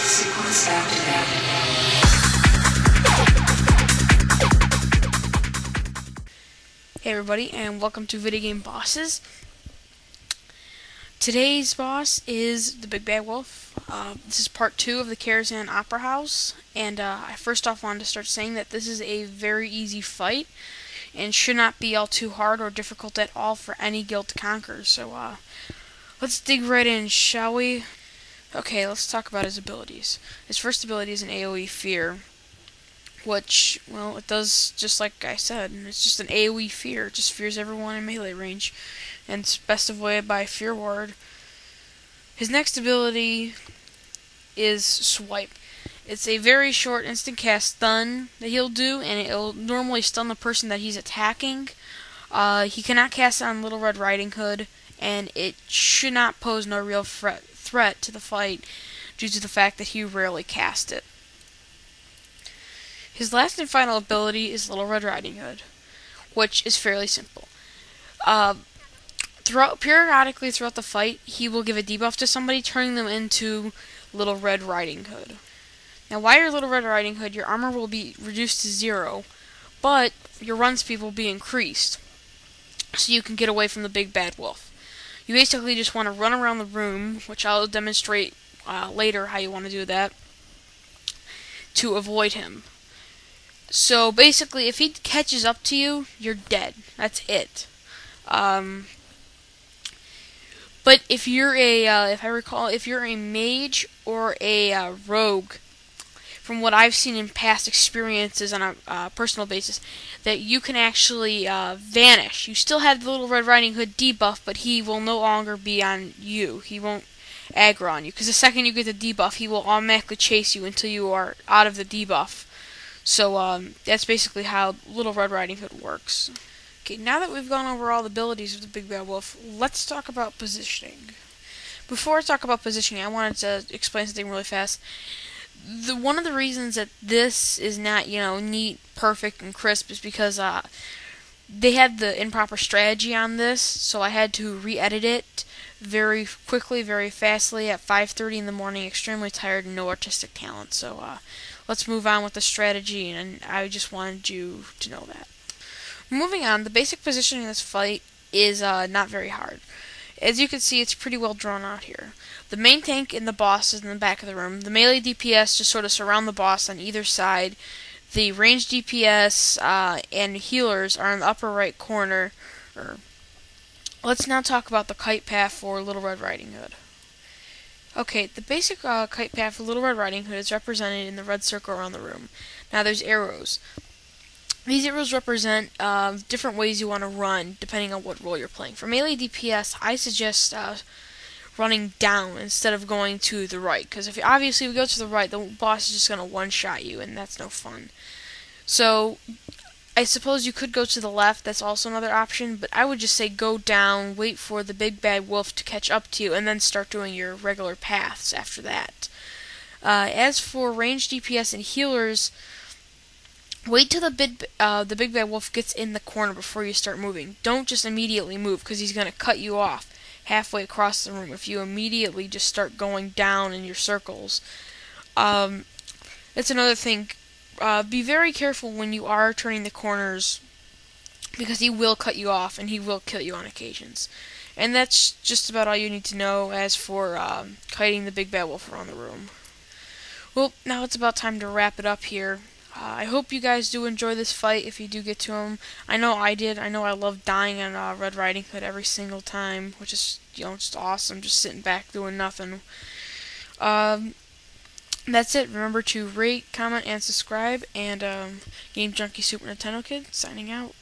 Sequence activated. Hey everybody, and welcome to Video Game Bosses. Today's boss is the Big Bad Wolf. This is part 2 of the Karazhan Opera House, and I first off wanted to start saying that this is a very easy fight, and should not be all too hard or difficult at all for any guild to conquer. So let's dig right in, shall we? Okay, let's talk about his abilities. His first ability is an AoE Fear, which, well, it does just like I said, and it's just an AoE Fear. It just fears everyone in melee range, and it's best avoided by Fear Ward. His next ability is Swipe. It's a very short instant cast stun that he'll do, and it'll normally stun the person that he's attacking. He cannot cast it on Little Red Riding Hood, and it should not pose no real threat to the fight due to the fact that he rarely casts it. His last and final ability is Little Red Riding Hood, which is fairly simple. Periodically throughout the fight, he will give a debuff to somebody, turning them into Little Red Riding Hood. Now, while you're Little Red Riding Hood, your armor will be reduced to 0, but your run speed will be increased, so you can get away from the Big Bad Wolf. You basically just want to run around the room, which I'll demonstrate later how you want to do that, to avoid him. So basically, if he catches up to you, you're dead. That's it. But if you're if I recall, if you're a mage or a rogue, from what I've seen in past experiences on a personal basis, that you can actually vanish. You still have the Little Red Riding Hood debuff, but he will no longer be on you. He won't aggro on you, because the second you get the debuff, he will automatically chase you until you are out of the debuff. So that's basically how Little Red Riding Hood works. Okay, now that we've gone over all the abilities of the Big Bad Wolf, let's talk about positioning. Before I talk about positioning, I wanted to explain something really fast. One of the reasons that this is not, neat, perfect, and crisp is because they had the improper strategy on this, so I had to re-edit it very quickly, very fastly at 5:30 in the morning, extremely tired and no artistic talent. So let's move on with the strategy, and I just wanted you to know that. Moving on, the basic positioning in this fight is not very hard. As you can see, it's pretty well drawn out here. The main tank and the boss is in the back of the room. The melee DPS just sort of surround the boss on either side. The ranged DPS and healers are in the upper right corner. Let's now talk about the kite path for Little Red Riding Hood. Okay, the basic kite path for Little Red Riding Hood is represented in the red circle around the room. Now there's arrows. These arrows represent different ways you want to run, depending on what role you're playing. For melee DPS, I suggest running down instead of going to the right, because if you go to the right, the boss is just going to one-shot you, and that's no fun. So, I suppose you could go to the left, that's also another option, but I would just say go down, wait for the Big Bad Wolf to catch up to you, and then start doing your regular paths after that. As for ranged DPS and healers, wait till the Big Bad Wolf gets in the corner before you start moving. Don't just immediately move, because he's going to cut you off halfway across the room if you immediately just start going down in your circles. That's another thing. Be very careful when you are turning the corners, because he will cut you off and he will kill you on occasions. And that's just about all you need to know as for kiting the Big Bad Wolf around the room. Well, now it's about time to wrap it up here. I hope you guys do enjoy this fight if you do get to him. I know I did. I know I love dying on Red Riding Hood every single time, which is, just awesome, just sitting back doing nothing. That's it. Remember to rate, comment, and subscribe, and Game Junkie Super Nintendo Kid, signing out.